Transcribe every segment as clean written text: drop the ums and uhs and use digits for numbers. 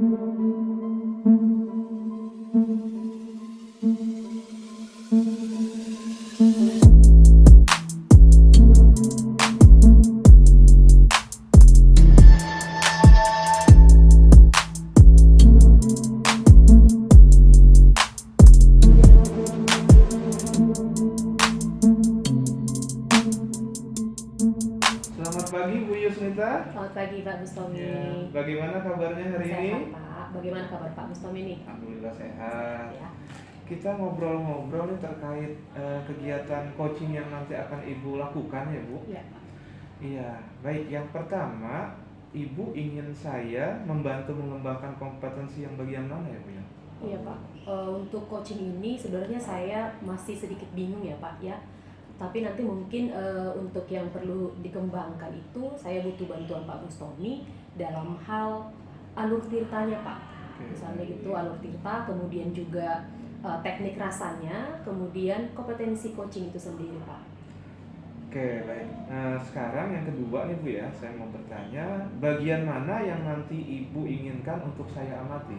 Selamat pagi Bu Yusnita. Selamat pagi Pak Bustomi. Ya, bagaimana kabarnya hari ini? Sehat Pak. Bagaimana kabar Pak Bustomi nih? Alhamdulillah sehat. Ya. Kita ngobrol-ngobrol nih terkait kegiatan coaching yang nanti akan Ibu lakukan ya Bu. Iya Pak. Iya, baik. Yang pertama, Ibu ingin saya membantu mengembangkan kompetensi yang bagian mana ya Bu ya? Iya Pak. Untuk coaching ini sebenarnya saya masih sedikit bingung ya Pak ya. Tapi nanti mungkin untuk yang perlu dikembangkan itu saya butuh bantuan Pak Bustomi dalam hal alur tirtanya Pak. Oke. Misalnya gitu alur tirta, kemudian juga teknik rasanya, kemudian kompetensi coaching itu sendiri Pak. Oke, baik. Nah, sekarang yang kedua nih Bu ya, saya mau bertanya, bagian mana yang nanti Ibu inginkan untuk saya amati?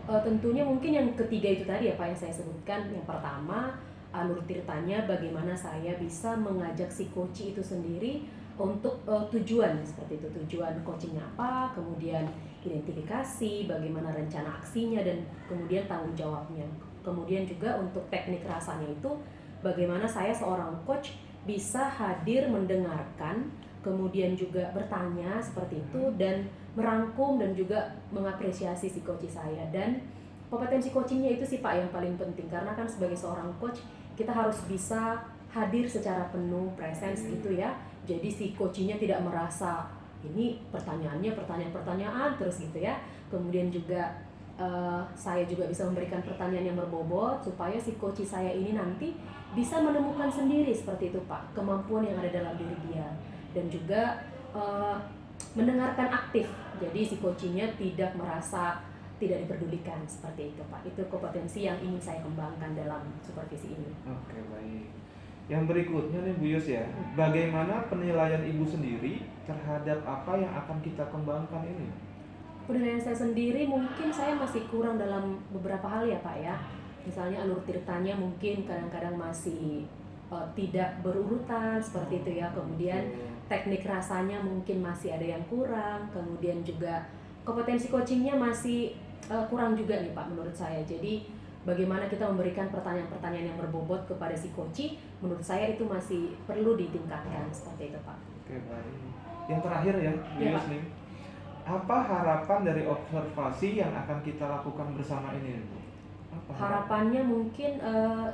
Tentunya mungkin yang ketiga itu tadi ya Pak yang saya sebutkan. Yang pertama alur tirtanya, bagaimana saya bisa mengajak si coach itu sendiri untuk tujuan seperti itu, tujuan coachingnya apa, kemudian identifikasi, bagaimana rencana aksinya, dan kemudian tanggung jawabnya. Kemudian juga untuk teknik rasanya itu, bagaimana saya seorang coach bisa hadir mendengarkan, kemudian juga bertanya seperti itu, dan merangkum dan juga mengapresiasi si coach saya. Dan kompetensi coachingnya itu sih Pak yang paling penting, karena kan sebagai seorang coach kita harus bisa hadir secara penuh, presence gitu ya. Jadi si coachingnya tidak merasa ini pertanyaannya pertanyaan-pertanyaan terus gitu ya. Kemudian juga saya juga bisa memberikan pertanyaan yang berbobot supaya si coach saya ini nanti bisa menemukan sendiri seperti itu Pak, kemampuan yang ada dalam diri dia. Dan juga mendengarkan aktif, jadi si coachingnya tidak merasa tidak diperdulikan seperti itu Pak. Itu kompetensi yang ingin saya kembangkan dalam supervisi ini. Oke, baik. Yang berikutnya nih Bu Yus ya, bagaimana penilaian Ibu sendiri terhadap apa yang akan kita kembangkan ini? Penilaian saya sendiri mungkin saya masih kurang dalam beberapa hal ya Pak ya. Misalnya alur tirtanya mungkin kadang-kadang masih tidak berurutan seperti itu ya. Kemudian teknik rasanya mungkin masih ada yang kurang. Kemudian juga kompetensi coachingnya masih kurang juga nih Pak menurut saya. Jadi bagaimana kita memberikan pertanyaan-pertanyaan yang berbobot kepada si coach, menurut saya itu masih perlu ditingkatkan seperti itu Pak. Oke, baik. Yang terakhir ya, Bu Ya, Yus Pak. nih. Apa harapan dari observasi yang akan kita lakukan bersama ini, Bu? Apa Harapannya mungkin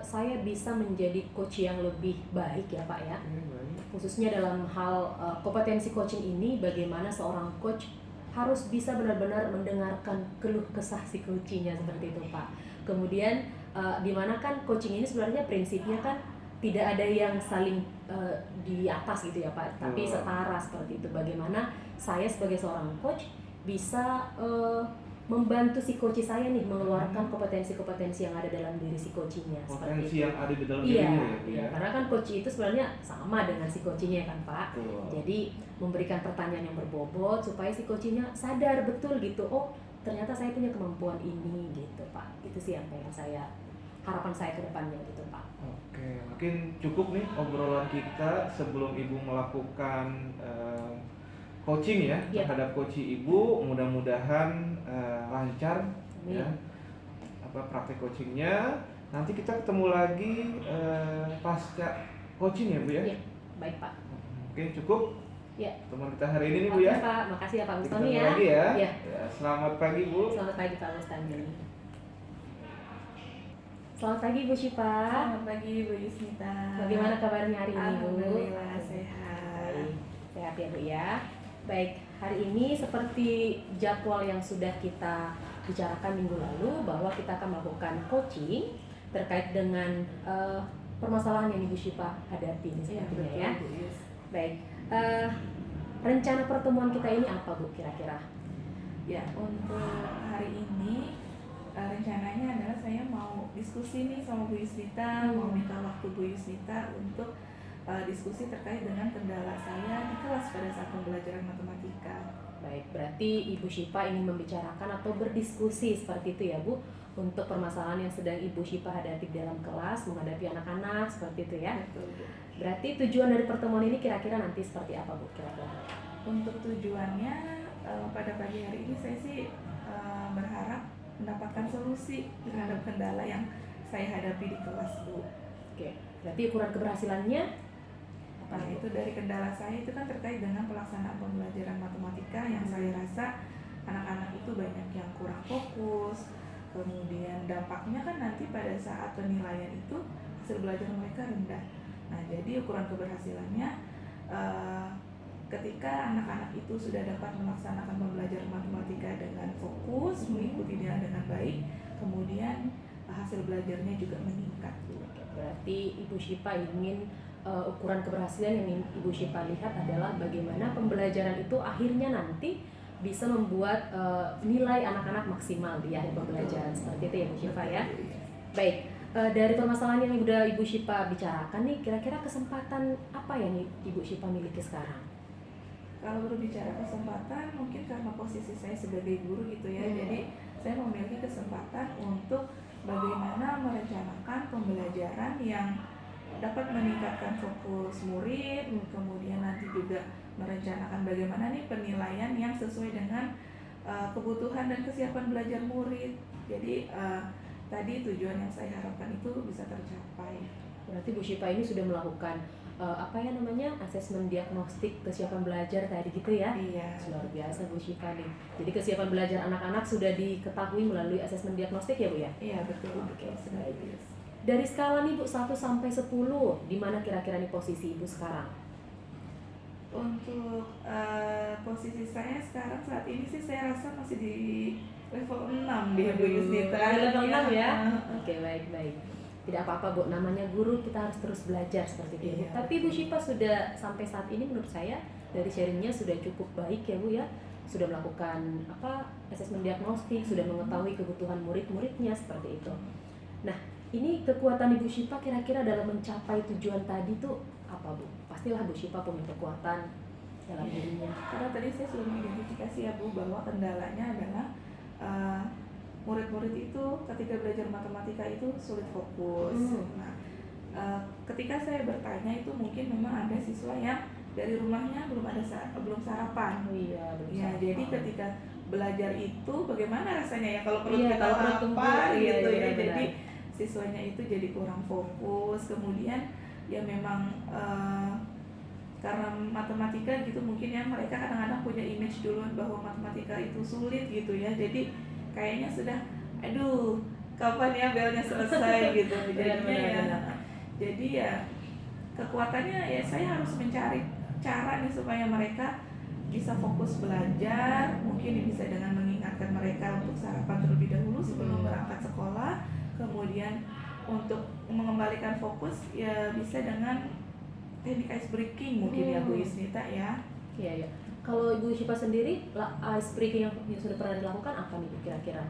saya bisa menjadi coach yang lebih baik ya Pak ya. Oke, baik. Khususnya dalam hal kompetensi coaching ini, bagaimana seorang coach harus bisa benar-benar mendengarkan keluh kesah si coachingnya seperti itu Pak. Kemudian di mana kan coaching ini sebenarnya prinsipnya kan tidak ada yang saling di atas gitu ya Pak, tapi setara seperti itu. Bagaimana saya sebagai seorang coach bisa membantu si coach saya nih mengeluarkan kompetensi-kompetensi yang ada dalam diri si coachingnya. Potensi yang ada di dalam Iya, dirinya ya, Bu iya, ya? karena kan coach itu sebenarnya sama dengan si coachingnya kan Pak. Betul. Jadi memberikan pertanyaan yang berbobot supaya si coachingnya sadar betul gitu, oh ternyata saya punya kemampuan ini gitu Pak. Itu sih yang pengen saya, harapan saya ke depannya gitu Pak. Oke, mungkin cukup nih obrolan kita sebelum Ibu melakukan coaching ya, Iya, terhadap coach Ibu. Mudah-mudahan lancar Amin. ya praktek coachingnya. Nanti kita ketemu lagi pasca coaching ya Bu ya. Iya, baik Pak. Oke, cukup Ya. teman kita hari ini nih Bu Oke ya. Pak, makasih ya Pak Kita Bustomi ketemu ya. lagi ya. Iya. Ya, selamat pagi Bu. Selamat pagi Pak Bustomi. Selamat pagi Bu Syifa. Selamat pagi Bu Yusnita. Bagaimana kabarnya hari ini Bu? Alhamdulillah sehat. Baik, sehat ya Bu ya. Baik, hari ini seperti jadwal yang sudah kita bicarakan minggu lalu, bahwa kita akan melakukan coaching terkait dengan permasalahan yang Ibu Syifa hadapi ini Iya, sepertinya betul ya. Bu Yus. Baik, rencana pertemuan kita ini apa Bu kira-kira? Ya, untuk hari ini rencananya adalah saya mau diskusi nih sama Bu Yusnita, mau minta waktu Bu Yusnita untuk diskusi terkait dengan kendala saya di kelas pada saat pembelajaran matematika. Baik, berarti Ibu Syifa ingin membicarakan atau berdiskusi seperti itu ya Bu, untuk permasalahan yang sedang Ibu Syifa hadapi dalam kelas, menghadapi anak-anak seperti itu ya. Betul, Bu. Berarti tujuan dari pertemuan ini kira-kira nanti seperti apa Bu kira-kira? Untuk tujuannya pada pagi hari ini saya sih berharap mendapatkan solusi terhadap kendala yang saya hadapi di kelas, Bu. Oke, berarti ukuran keberhasilannya apa Nah, Bu? itu dari kendala saya itu kan terkait dengan pelaksanaan pembelajaran matematika yang saya rasa anak-anak itu banyak yang kurang fokus. Kemudian dampaknya kan nanti pada saat penilaian itu hasil belajar mereka rendah. Nah, jadi ukuran keberhasilannya ketika anak-anak itu sudah dapat melaksanakan pembelajaran matematika dengan fokus, mengikuti dia dengan baik, kemudian hasil belajarnya juga meningkat. Berarti Ibu Syifa ingin ukuran keberhasilan yang Ibu Syifa lihat adalah bagaimana pembelajaran itu akhirnya nanti bisa membuat nilai anak-anak maksimal di akhir pembelajaran. Seperti itu ya Bu Syifa ya. Baik, dari permasalahan yang udah Ibu Syifa bicarakan nih, kira-kira kesempatan apa yang Ibu Syifa miliki sekarang? Kalau berbicara kesempatan, mungkin karena posisi saya sebagai guru gitu ya, jadi saya memiliki kesempatan untuk bagaimana merencanakan pembelajaran yang dapat meningkatkan fokus murid, kemudian nanti juga merencanakan bagaimana nih penilaian yang sesuai dengan kebutuhan dan kesiapan belajar murid. Jadi tadi tujuan yang saya harapkan itu bisa tercapai. Berarti Bu Syifa ini sudah melakukan asesmen diagnostik kesiapan belajar tadi gitu ya? Iya. Luar biasa Bu Syifa nih. Jadi kesiapan belajar anak-anak sudah diketahui melalui asesmen diagnostik ya Bu ya? Iya, betul. Oke, baik. Dari skala nih Bu 1 sampai 10, di mana kira-kira nih posisi Ibu sekarang? Untuk posisi saya sekarang saat ini sih saya rasa masih di level 6 di Bu Yusnita. Level 6 ya? Oke, baik. Tidak apa-apa Bu, namanya guru kita harus terus belajar seperti itu. Iya. Tapi Bu Syifa sudah sampai saat ini menurut saya dari sharingnya sudah cukup baik ya Bu ya. Sudah melakukan asesmen diagnostik, sudah mengetahui kebutuhan murid-muridnya seperti itu. Nah, ini kekuatan Ibu Syifa kira-kira dalam mencapai tujuan tadi tuh apa Bu? Pastilah Bu Syifa punya kekuatan dalam dirinya. Karena tadi saya sudah mengidentifikasi ya Bu bahwa kendalanya adalah murid-murid itu ketika belajar matematika itu sulit fokus. Nah, ketika saya bertanya itu mungkin memang ada siswa yang dari rumahnya belum sarapan. Oh iya, Ya, jadi ketika belajar itu bagaimana rasanya ya kalau perut Iya, kita kalau perut lapar lapar, iya, gitu ya. benar-benar. Jadi siswanya itu jadi kurang fokus. Kemudian ya memang karena matematika gitu mungkin ya mereka kadang-kadang punya image duluan bahwa matematika itu sulit gitu ya. Jadi kayaknya sudah aduh kapan ya belnya selesai gitu. Jadi ya kekuatannya ya saya harus mencari cara nih supaya mereka bisa fokus belajar. Mungkin bisa dengan mengingatkan mereka untuk sarapan terlebih dahulu sebelum berangkat sekolah. Kemudian untuk mengembalikan fokus ya bisa dengan teknik ice breaking mungkin ya Bu Yusnita ya. Iya. Kalau Ibu Syifa sendiri, ice breaking yang sudah pernah dilakukan apa nih Bu kira-kira?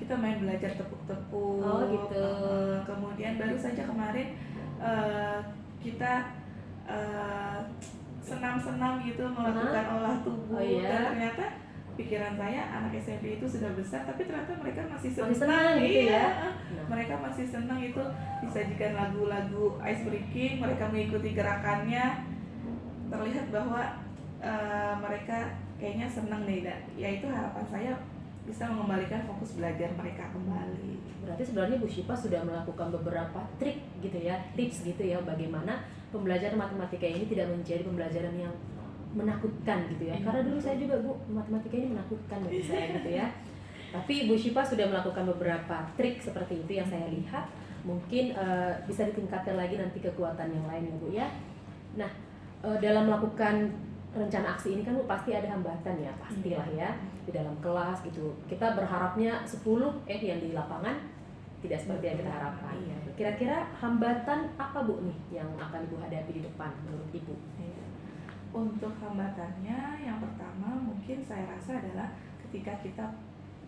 Kita main belajar tepuk-tepuk. Oh gitu. Kemudian baru saja kemarin kita senam-senam gitu melakukan olah tubuh. Oh, iya? Dan ternyata pikiran saya anak SMP itu sudah besar tapi ternyata mereka masih senang gitu ya. Mereka masih senang itu disajikan lagu-lagu ice breaking, mereka mengikuti gerakannya, terlihat bahwa mereka kayaknya senang nih. Yaitu harapan saya bisa mengembalikan fokus belajar mereka kembali. Berarti sebenarnya Bu Syifa sudah melakukan beberapa trik gitu ya, tips gitu ya, bagaimana pembelajaran matematika ini tidak menjadi pembelajaran yang menakutkan gitu ya. Karena dulu saya juga Bu, matematika ini menakutkan bagi saya gitu ya. Tapi Bu Syifa sudah melakukan beberapa trik seperti itu yang saya lihat. Mungkin bisa ditingkatkan lagi nanti kekuatan yang lain ya Bu ya. Nah, dalam melakukan rencana aksi ini kan Bu pasti ada hambatan ya, pastilah ya, di dalam kelas gitu. Kita berharapnya 10 yang di lapangan tidak seperti yang kita harapkan. Kira-kira hambatan apa Bu nih yang akan Ibu hadapi di depan menurut Ibu? Untuk hambatannya yang pertama mungkin saya rasa adalah ketika kita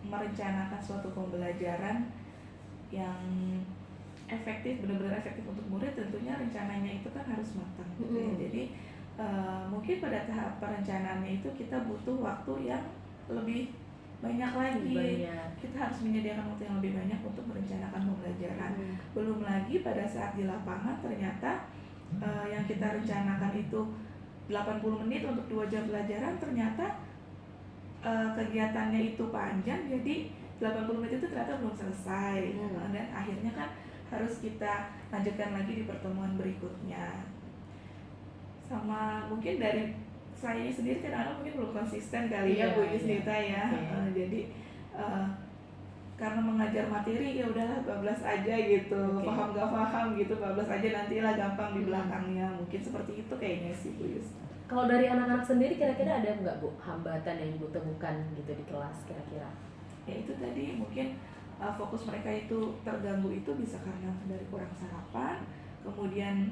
merencanakan suatu pembelajaran yang efektif, benar-benar efektif untuk murid, tentunya rencananya itu kan harus matang gitu ya. Jadi mungkin pada tahap perencanaannya itu kita butuh waktu yang lebih banyak lagi. Banyak. Kita harus menyediakan waktu yang lebih banyak untuk merencanakan pembelajaran. Belum lagi pada saat di lapangan ternyata yang kita rencanakan itu 80 menit untuk 2 jam pelajaran, ternyata kegiatannya itu panjang, jadi 80 menit itu ternyata belum selesai. Dan akhirnya kan harus kita lanjutkan lagi di pertemuan berikutnya. Sama mungkin dari saya sendiri kadang-kadang mungkin belum konsisten kali ya Bu Yusnita ya. Jadi karena mengajar materi ya udahlah bablas aja gitu, paham gak paham gitu, bablas aja nantilah gampang di belakangnya. Mungkin seperti itu kayaknya sih Bu Yus. Kalau dari anak-anak sendiri kira-kira ada nggak Bu hambatan yang Ibu temukan gitu di kelas kira-kira? Ya itu tadi mungkin fokus mereka itu terganggu itu bisa karena dari kurang sarapan, kemudian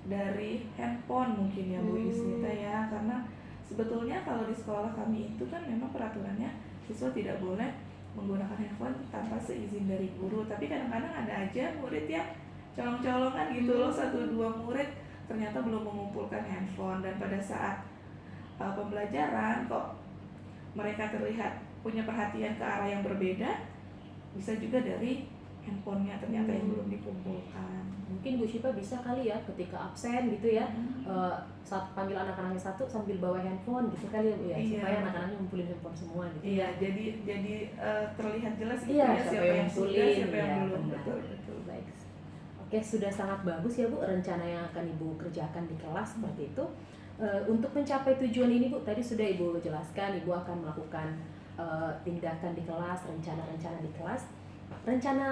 dari handphone mungkin ya Bu Yusnita ya, karena sebetulnya kalau di sekolah kami itu kan memang peraturannya siswa tidak boleh menggunakan handphone tanpa seizin dari guru, tapi kadang-kadang ada aja murid yang colong-colongan gitu loh, 1-2 murid ternyata belum mengumpulkan handphone, dan pada saat pembelajaran kok mereka terlihat punya perhatian ke arah yang berbeda, bisa juga dari handphonenya ternyata yang belum dikumpulkan. Mungkin Bu Syifa bisa kali ya ketika absen gitu ya, saat panggil anak-anaknya satu sambil bawa handphone gitu kali ya Bu ya, supaya anak-anaknya ngumpulin handphone semua gitu. Iya, jadi terlihat jelas gitu ya siapa yang sudah, siapa yang belum. Betul. Baik. Oke, sudah sangat bagus ya Bu rencana yang akan Ibu kerjakan di kelas seperti itu. Untuk mencapai tujuan ini Bu, tadi sudah Ibu jelaskan Ibu akan melakukan tindakan di kelas, rencana-rencana di kelas. Rencana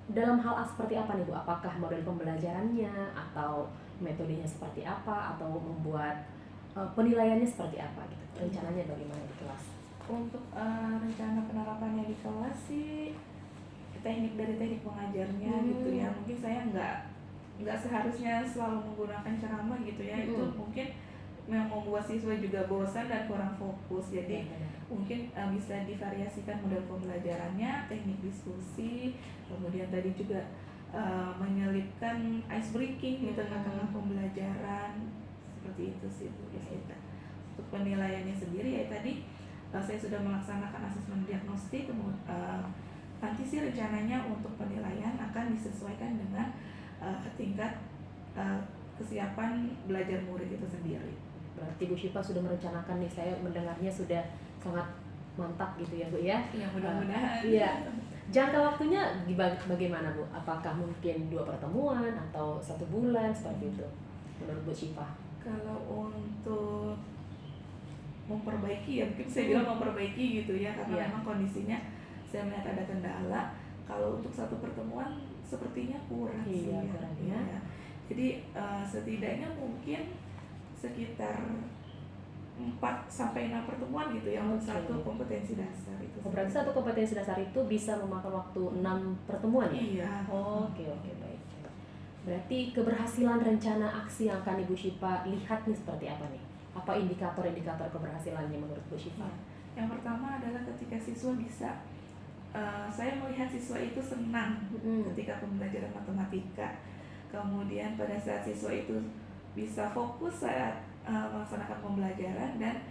dalam hal seperti apa nih Bu? Apakah model pembelajarannya atau metodenya seperti apa, atau membuat penilaiannya seperti apa gitu? Rencananya bagaimana di kelas? Untuk rencana penerapannya di kelas sih teknik dari teknik pengajarnya gitu ya. Mungkin saya nggak seharusnya selalu menggunakan ceramah gitu ya. Itu mungkin memang membuat siswa juga bosan dan kurang fokus. Jadi mungkin bisa divariasikan model pembelajarannya, teknik diskusi, kemudian tadi juga menyelipkan ice breaking di tengah-tengah pembelajaran, seperti itu sih Bu Yusnita. Untuk penilaiannya sendiri ya tadi saya sudah melaksanakan asesmen diagnostik, nanti sih rencananya untuk penilaian akan disesuaikan dengan tingkat kesiapan belajar murid itu sendiri. Berarti Bu Syifa sudah merencanakan nih, saya mendengarnya sudah sangat mantap gitu ya Bu ya. Ya mudah-mudahan. Iya. Jangka waktunya bagaimana Bu? Apakah mungkin 2 pertemuan atau 1 bulan seperti itu menurut Bu Syifa? Kalau untuk memperbaiki ya mungkin saya bilang memperbaiki gitu ya, karena memang kondisinya saya melihat ada kendala. Kalau untuk 1 pertemuan sepertinya kurang sih ya. Jadi setidaknya mungkin sekitar 4-6 pertemuan gitu ya untuk 1 kompetensi dasar itu. Berarti 1 kompetensi dasar itu bisa memakan waktu 6 pertemuan ya? Iya. Oke, baik. Berarti keberhasilan rencana aksi yang akan Ibu Syifa lihat nih seperti apa nih? Apa indikator-indikator keberhasilannya menurut Bu Syifa? Yang pertama adalah ketika siswa bisa, saya melihat siswa itu senang ketika pembelajaran matematika. Kemudian pada saat siswa itu bisa fokus saat melaksanakan pembelajaran, dan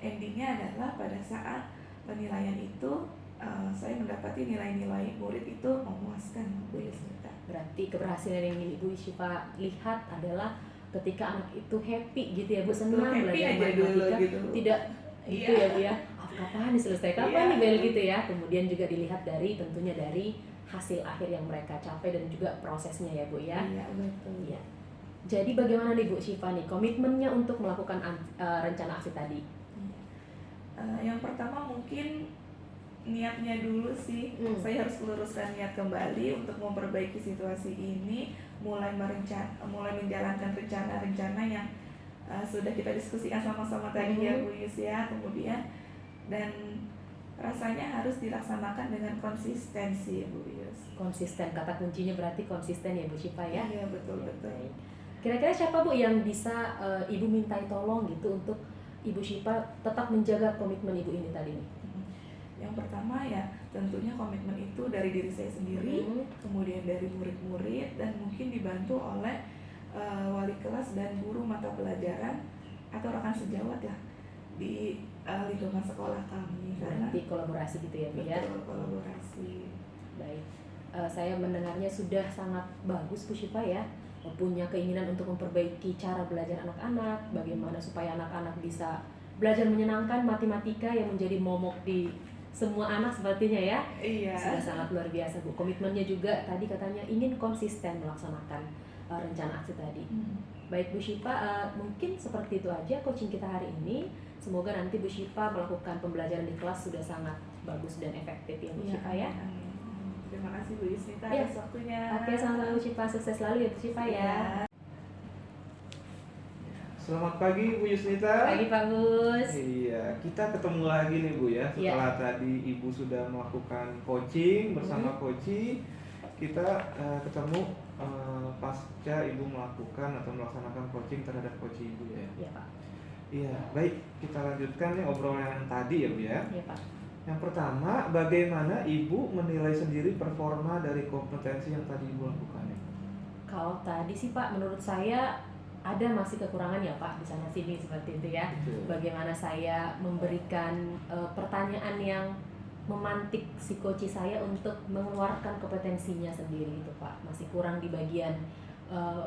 endingnya adalah pada saat penilaian itu saya mendapati nilai-nilai murid itu memuaskan Bu Yusnita. Berarti keberhasilan yang ingin Ibu Syifa lihat adalah ketika anak itu happy gitu ya Bu, senang belajar matematika gitu. Tidak itu ya Bu ya, kapan nih selesai, kapan nih bel gitu ya. Kemudian juga dilihat dari tentunya dari hasil akhir yang mereka capai dan juga prosesnya ya Bu ya. Iya betul. Iya. Jadi bagaimana nih Bu Syifa nih komitmennya untuk melakukan rencana aksi tadi? Yang pertama mungkin niatnya dulu sih. Saya harus meluruskan niat kembali untuk memperbaiki situasi ini, mulai menjalankan rencana-rencana yang sudah kita diskusikan sama-sama tadi ya Bu Yus ya. Kemudian dan rasanya harus dilaksanakan dengan konsistensi Bu Yus. Konsisten, kata kuncinya berarti konsisten ya Bu Syifa ya. Iya betul. Kira-kira siapa Bu yang bisa Ibu mintai tolong gitu untuk Ibu Syifa tetap menjaga komitmen Ibu ini tadi nih? Yang pertama ya tentunya komitmen itu dari diri saya sendiri, kemudian dari murid-murid, dan mungkin dibantu oleh wali kelas dan guru mata pelajaran atau rekan sejawat ya di lingkungan sekolah kami, karena Berarti kolaborasi gitu ya Bu ya. betul kolaborasi. Baik, saya mendengarnya sudah sangat bagus Bu Syifa ya, punya keinginan untuk memperbaiki cara belajar anak-anak, bagaimana supaya anak-anak bisa belajar menyenangkan matematika yang menjadi momok di semua anak sepertinya ya. Iya. Sudah sangat luar biasa Bu. Komitmennya juga tadi katanya ingin konsisten melaksanakan rencana aksi tadi. Baik Bu Syifa, mungkin seperti itu aja coaching kita hari ini. Semoga nanti Bu Syifa melakukan pembelajaran di kelas sudah sangat bagus dan efektif ya Bu Syifa ya. Amin. Terima kasih Bu Yusnita Iya. atas waktunya. Oke, sama-sama Bu Syifa, sukses selalu ya Bu Syifa ya. Selamat pagi Bu Yusnita. Pagi Pak Gus. Iya, kita ketemu lagi nih Bu ya. Setelah tadi Ibu sudah melakukan coaching bersama Koci, kita ketemu pasca Ibu melakukan atau melaksanakan coaching terhadap Koci Ibu ya. Iya Pak. Iya, baik, kita lanjutkan nih obrolan yang tadi ya Bu ya. Iya Pak. Yang pertama, bagaimana Ibu menilai sendiri performa dari kompetensi yang tadi Ibu lakukan ya? Kalau tadi sih Pak, menurut saya ada masih kekurangan ya Pak di sana sini seperti itu ya. Betul. Bagaimana saya memberikan pertanyaan yang memantik si coach saya untuk mengeluarkan kompetensinya sendiri itu Pak. Masih kurang di bagian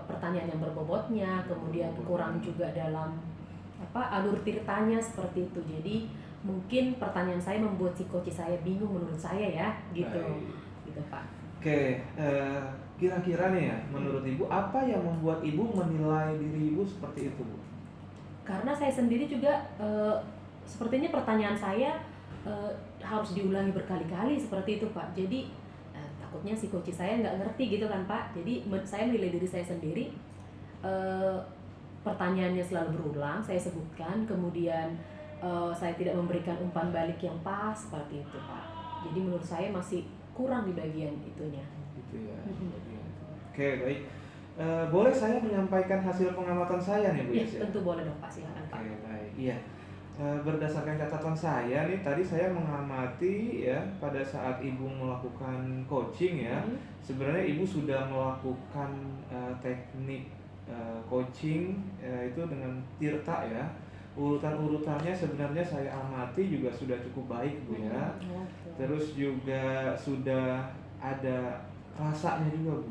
pertanyaan yang berbobotnya, kemudian kurang juga dalam alur tirtanya seperti itu. Jadi mungkin pertanyaan saya membuat si coach saya bingung menurut saya ya, gitu. Baik. Gitu Pak. Oke, kira-kira nih ya, menurut Ibu apa yang membuat Ibu menilai diri Ibu seperti itu, Bu? Karena saya sendiri juga sepertinya pertanyaan saya harus diulangi berkali-kali seperti itu Pak. Jadi takutnya si coach saya nggak ngerti gitu kan Pak. Jadi saya menilai diri saya sendiri, pertanyaannya selalu berulang, saya sebutkan, kemudian saya tidak memberikan umpan balik yang pas seperti itu Pak. Jadi menurut saya masih kurang di bagian itunya. Gitu ya. Oke, baik. Boleh saya menyampaikan hasil pengamatan saya nih Bu Ya, Yas ya? tentu boleh dong Pak, silakan Pak. Oke, baik. Iya. Berdasarkan catatan saya nih, tadi saya mengamati ya pada saat Ibu melakukan coaching ya, sebenarnya Ibu sudah melakukan teknik coaching itu dengan tirta ya. Urutan-urutannya sebenarnya saya amati juga sudah cukup baik Bu ya. Terus juga sudah ada rasanya juga Bu.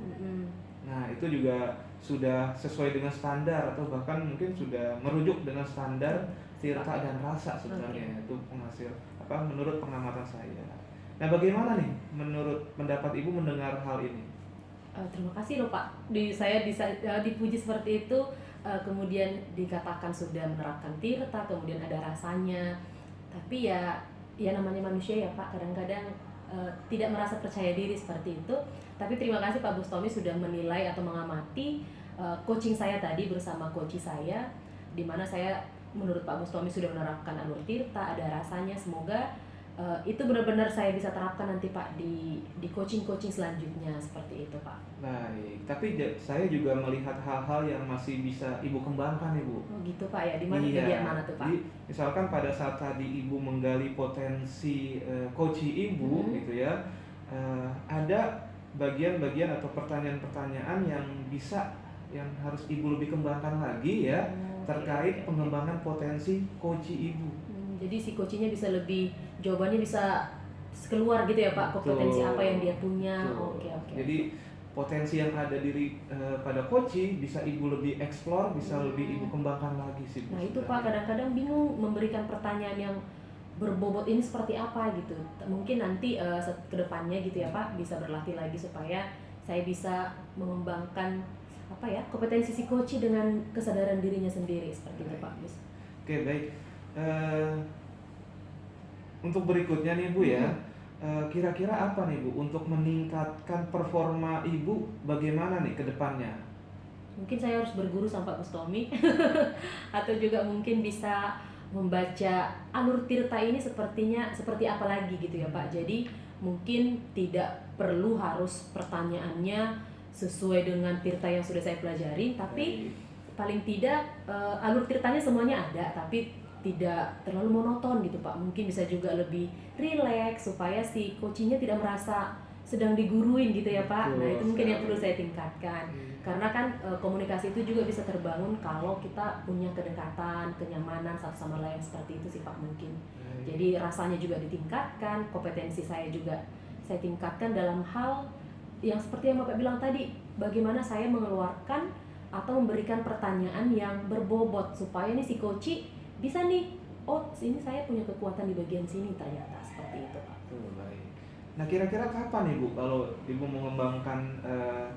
Nah itu juga sudah sesuai dengan standar atau bahkan mungkin sudah merujuk dengan standar tirta dan rasa sebenarnya. Itu penghasil menurut pengamatan saya. Nah bagaimana nih menurut pendapat Ibu mendengar hal ini? Terima kasih loh Pak. Saya bisa dipuji seperti itu. Kemudian dikatakan sudah menerapkan tirta, kemudian ada rasanya. Tapi ya namanya manusia ya Pak, kadang-kadang tidak merasa percaya diri seperti itu. Tapi terima kasih Pak Bustomi sudah menilai atau mengamati coaching saya tadi bersama coach saya, di mana saya menurut Pak Bustomi sudah menerapkan alur tirta, ada rasanya. Semoga itu benar-benar saya bisa terapkan nanti Pak di coaching selanjutnya seperti itu Pak. Baik, tapi saya juga melihat hal-hal yang masih bisa Ibu kembangkan Ibu. Oh gitu Pak ya, di mana bagian mana tuh Pak? Jadi misalkan pada saat tadi Ibu menggali potensi coaching Ibu gitu ya, ada bagian-bagian atau pertanyaan-pertanyaan yang harus Ibu lebih kembangkan lagi ya, terkait pengembangan potensi coaching Ibu. Jadi si coachingnya bisa lebih, jawabannya bisa keluar gitu ya Pak, kompetensi apa yang dia punya. Oke. Jadi potensi yang ada pada coaching bisa Ibu lebih explore, bisa lebih Ibu kembangkan lagi sih. Nah itu Pak, kadang-kadang bingung memberikan pertanyaan yang berbobot ini seperti apa gitu. Mungkin nanti kedepannya gitu ya Pak, bisa berlatih lagi supaya saya bisa mengembangkan kompetensi si coach dengan kesadaran dirinya sendiri seperti itu Pak. Oke, baik. Untuk berikutnya nih Bu ya, kira-kira apa nih Bu untuk meningkatkan performa Ibu bagaimana nih ke depannya? Mungkin saya harus berguru sama Pak Bustomi atau juga mungkin bisa membaca alur tirta ini seperti apa lagi gitu ya Pak. Jadi mungkin tidak perlu harus pertanyaannya sesuai dengan tirta yang sudah saya pelajari, tapi paling tidak alur tirtanya semuanya ada, tapi tidak terlalu monoton gitu Pak. Mungkin bisa juga lebih rileks supaya si coachingnya tidak merasa sedang diguruin gitu ya Pak. Betul Nah itu mungkin yang sekali. perlu saya tingkatkan. Iya. Karena kan komunikasi itu juga bisa terbangun kalau kita punya kedekatan, kenyamanan satu sama lain, seperti itu sih Pak mungkin. Baik. Jadi rasanya juga ditingkatkan, kompetensi saya juga saya tingkatkan dalam hal yang seperti yang Bapak bilang tadi, bagaimana saya mengeluarkan atau memberikan pertanyaan yang berbobot supaya nih si coach bisa nih, oh ini saya punya kekuatan di bagian sini ternyata, seperti itu Pak. Betul, baik. Nah, kira-kira kapan Ibu kalau Ibu mengembangkan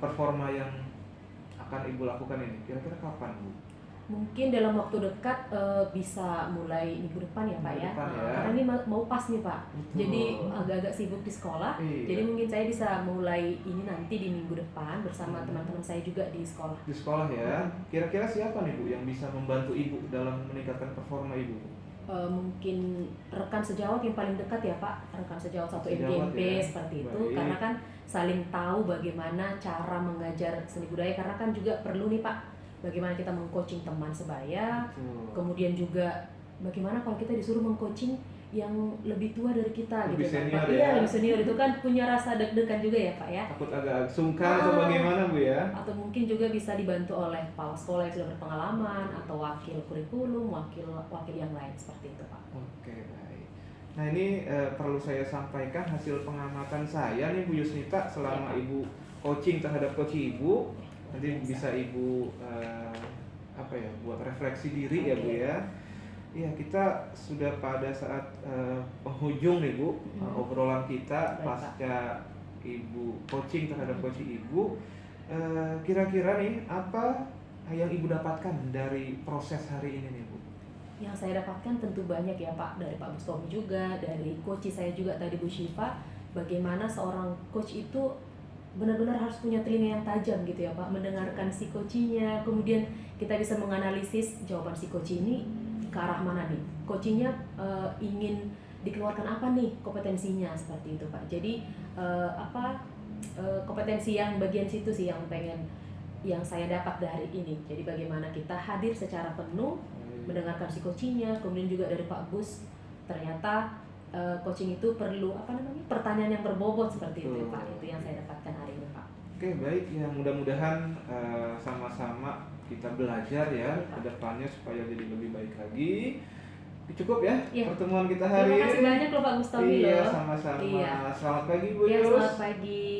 performa yang akan Ibu lakukan ini? Kira-kira kapan, Bu? Mungkin dalam waktu dekat bisa mulai minggu depan ya Pak Minggu ya. depan ya. Karena ini mau pas nih Pak. Betul. Jadi agak-agak sibuk di sekolah. Iya. Jadi mungkin saya bisa mulai ini nanti di minggu depan bersama teman-teman saya juga di sekolah. Di sekolah ya. Kira-kira siapa nih Bu yang bisa membantu Ibu dalam meningkatkan performa Ibu? Mungkin rekan sejawat yang paling dekat ya Pak, rekan sejawat satu Sejawat MGMP ya. seperti itu. Baik. Karena kan saling tahu bagaimana cara mengajar seni budaya, karena kan juga perlu nih Pak, bagaimana kita mengcoaching teman sebaya, Betul. kemudian juga bagaimana kalau kita disuruh mengcoaching yang lebih tua dari kita Lebih gitu kan senior Pak. ya. Iya, lebih senior itu kan punya rasa deg-degan juga ya Pak ya. Takut agak sungkan atau bagaimana Bu ya? Atau mungkin juga bisa dibantu oleh kepala sekolah yang sudah berpengalaman atau wakil kurikulum, wakil yang lain seperti itu Pak. Oke, baik. Nah, ini perlu saya sampaikan hasil pengamatan saya nih Bu Yusnita selama Ya, Pak. Ibu coaching terhadap coach Ibu. Nanti bisa Ibu apa ya, buat refleksi diri ya Bu Oke. ya. Iya, kita sudah pada saat penghujung nih Bu, obrolan kita Baik, pasca Ibu coaching terhadap coach Ibu. Kira-kira nih apa yang Ibu dapatkan dari proses hari ini nih Bu? Yang saya dapatkan tentu banyak ya Pak, dari Pak Bustomi juga, dari coach saya juga tadi Bu Syifa, bagaimana seorang coach itu benar-benar harus punya telinga yang tajam gitu ya Pak, mendengarkan si coachnya, kemudian kita bisa menganalisis jawaban si coach ini ke arah mana nih, coachnya ingin dikeluarkan apa nih kompetensinya, seperti itu Pak. Jadi kompetensi yang bagian situ sih yang saya dapat dari ini. Jadi bagaimana kita hadir secara penuh, mendengarkan si coachingnya, kemudian juga dari Pak Bus, ternyata coaching itu perlu pertanyaan yang berbobot seperti itu Pak. Itu yang saya dapatkan hari ini Pak. Oke, baik ya, mudah-mudahan sama-sama kita belajar ya ke depannya supaya jadi lebih baik lagi. Cukup ya Iya. pertemuan kita hari ini. Terima kasih banyak loh Pak Bustomi Iya, loh. sama-sama. Iya. Selamat pagi Bu Ya, Yus. selamat pagi.